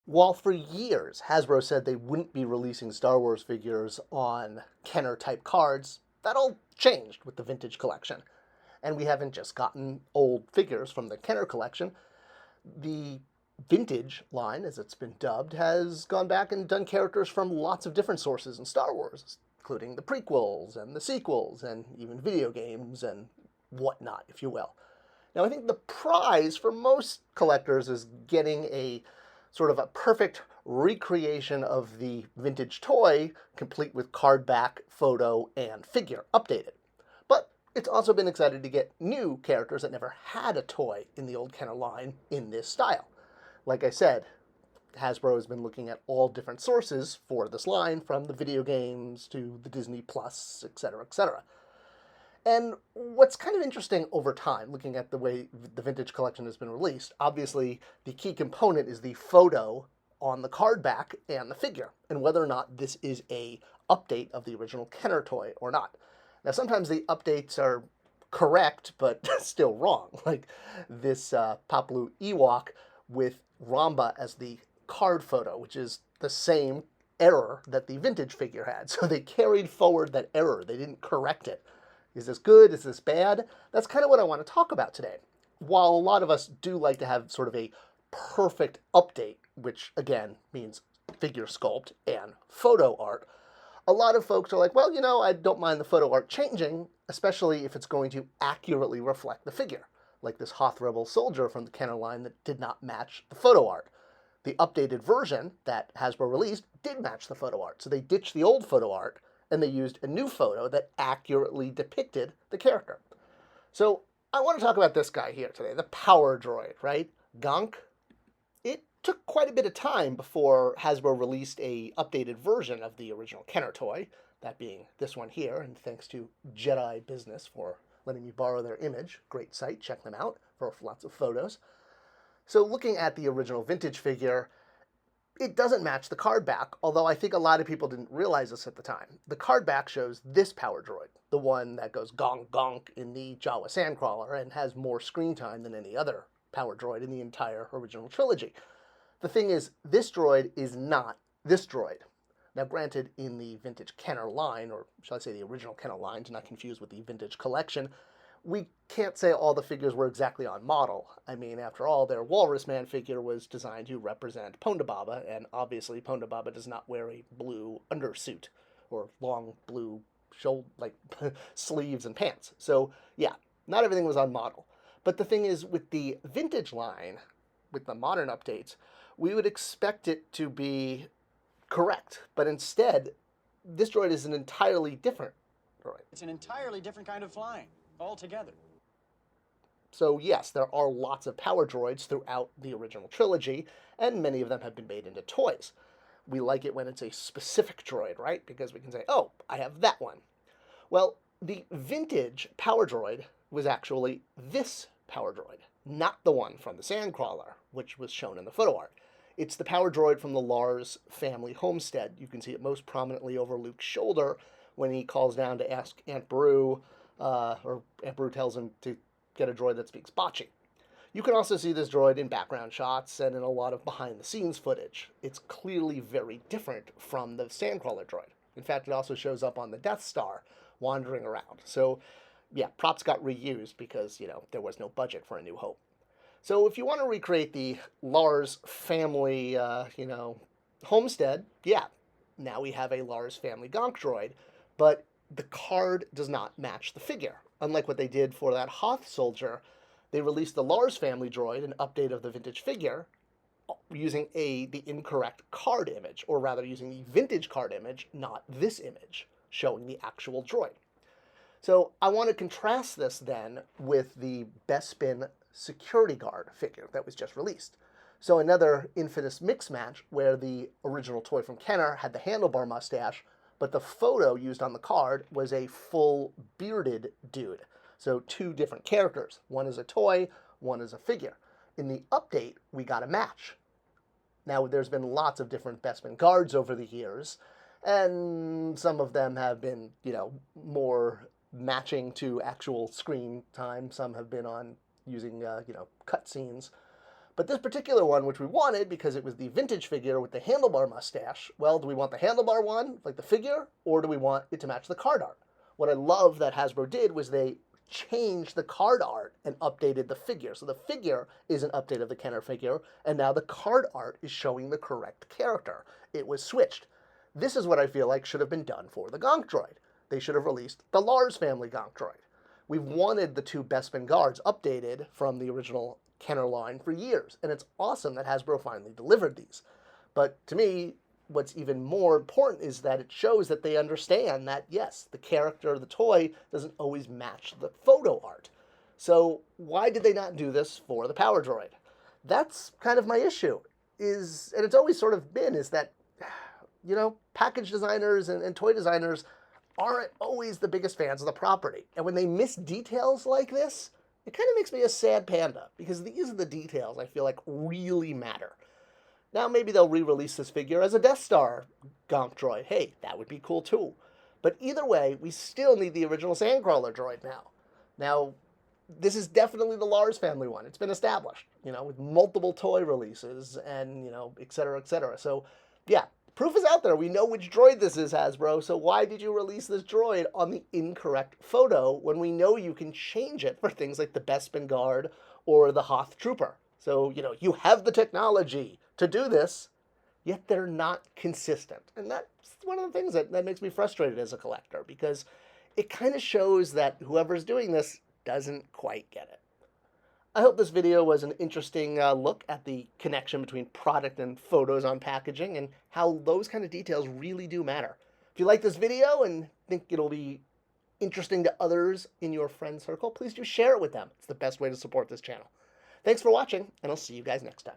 While for years Hasbro said they wouldn't be releasing Star Wars figures on Kenner-type cards, that all changed with the vintage collection. And we haven't just gotten old figures from the Kenner collection. The vintage line, as it's been dubbed, has gone back and done characters from lots of different sources in Star Wars, including the prequels and the sequels and even video games and whatnot, if you will. Now, I think the prize for most collectors is getting a sort of a perfect recreation of the vintage toy, complete with card back, photo, and figure, updated. But it's also been exciting to get new characters that never had a toy in the old Kenner line in this style. Like I said, Hasbro has been looking at all different sources for this line, from the video games to the Disney Plus, etc., etc. And what's kind of interesting over time, looking at the way the vintage collection has been released, obviously the key component is the photo on the card back and the figure, and whether or not this is a update of the original Kenner toy or not. Now, sometimes the updates are correct, but still wrong, like this Papalu Ewok with Ramba as the card photo, which is the same error that the vintage figure had. So they carried forward that error. They didn't correct it. Is this good? Is this bad? That's kind of what I want to talk about today. While a lot of us do like to have sort of a perfect update, which again means figure sculpt and photo art, a lot of folks are like, well, I don't mind the photo art changing, especially if it's going to accurately reflect the figure, like this Hoth Rebel soldier from the Kenner line that did not match the photo art. The updated version that Hasbro released did match the photo art, so they ditched the old photo art and they used a new photo that accurately depicted the character. So I want to talk about this guy here today, the Power Droid, right? Gonk. It took quite a bit of time before Hasbro released a updated version of the original Kenner toy, that being this one here, and thanks to Jedi Business for letting me borrow their image. Great site, check them out for lots of photos. So looking at the original vintage figure, it doesn't match the card back, although I think a lot of people didn't realize this at the time. The card back shows this Power Droid, the one that goes gonk gonk in the Jawa Sandcrawler and has more screen time than any other Power Droid in the entire original trilogy. The thing is, this droid is not this droid. Now, granted, in the vintage Kenner line, or shall I say the original Kenner line, to not confuse with the vintage collection, we can't say all the figures were exactly on model. I mean, after all, their Walrus Man figure was designed to represent Ponda Baba, and obviously Ponda Baba does not wear a blue undersuit or long blue sleeves and pants. So yeah, not everything was on model. But the thing is, with the vintage line, with the modern updates, we would expect it to be correct. But instead, this droid is an entirely different droid. It's an entirely different kind of flying altogether. So yes, there are lots of power droids throughout the original trilogy, and many of them have been made into toys. We like it when it's a specific droid, right? Because we can say, oh, I have that one. Well, the vintage power droid was actually this power droid, not the one from the Sandcrawler, which was shown in the photo art. It's the power droid from the Lars family homestead. You can see it most prominently over Luke's shoulder when he calls down to ask Aunt Beru, or Aunt Beru tells him to get a droid that speaks Bocce. You can also see this droid in background shots and in a lot of behind-the-scenes footage. It's clearly very different from the Sandcrawler droid. In fact, it also shows up on the Death Star, wandering around. So, yeah, props got reused because, there was no budget for A New Hope. So if you want to recreate the Lars family, homestead, yeah, now we have a Lars family Gonk droid, but the card does not match the figure. Unlike what they did for that Hoth soldier, they released the Lars family droid, an update of the vintage figure, using the incorrect card image, or rather using the vintage card image, not this image, showing the actual droid. So I want to contrast this then with the Bespin security guard figure that was just released. So another infamous mix match where the original toy from Kenner had the handlebar mustache, but the photo used on the card was a full bearded dude. So two different characters. One is a toy, one is a figure. In the update, we got a match. Now, there's been lots of different Bespin guards over the years, and some of them have been, more matching to actual screen time. Some have been on using, cutscenes. But this particular one, which we wanted because it was the vintage figure with the handlebar mustache, well, do we want the handlebar one, like the figure, or do we want it to match the card art? What I love that Hasbro did was they changed the card art and updated the figure. So the figure is an update of the Kenner figure, and now the card art is showing the correct character. It was switched. This is what I feel like should have been done for the Gonk Droid. They should have released the Lars family Gonk Droid. We've wanted the two Bespin guards updated from the original Kenner line for years, and it's awesome that Hasbro finally delivered these. But to me, what's even more important is that it shows that they understand that, yes, the character, the toy, doesn't always match the photo art. So why did they not do this for the Power Droid? That's kind of my issue, and it's always sort of been, is that, package designers and toy designers aren't always the biggest fans of the property. And when they miss details like this, it kind of makes me a sad panda, because these are the details I feel like really matter. Now maybe they'll re-release this figure as a Death Star Gonk Droid. Hey, that would be cool too. But either way, we still need the original Sandcrawler droid now. Now, this is definitely the Lars family one. It's been established, with multiple toy releases and, et cetera, et cetera. So, yeah, proof is out there. We know which droid this is, Hasbro. So why did you release this droid on the incorrect photo when we know you can change it for things like the Bespin Guard or the Hoth Trooper? So, you have the technology to do this, yet they're not consistent. And that's one of the things that makes me frustrated as a collector, because it kind of shows that whoever's doing this doesn't quite get it. I hope this video was an interesting look at the connection between product and photos on packaging and how those kind of details really do matter. If you like this video and think it'll be interesting to others in your friend circle, please do share it with them. It's the best way to support this channel. Thanks for watching, and I'll see you guys next time.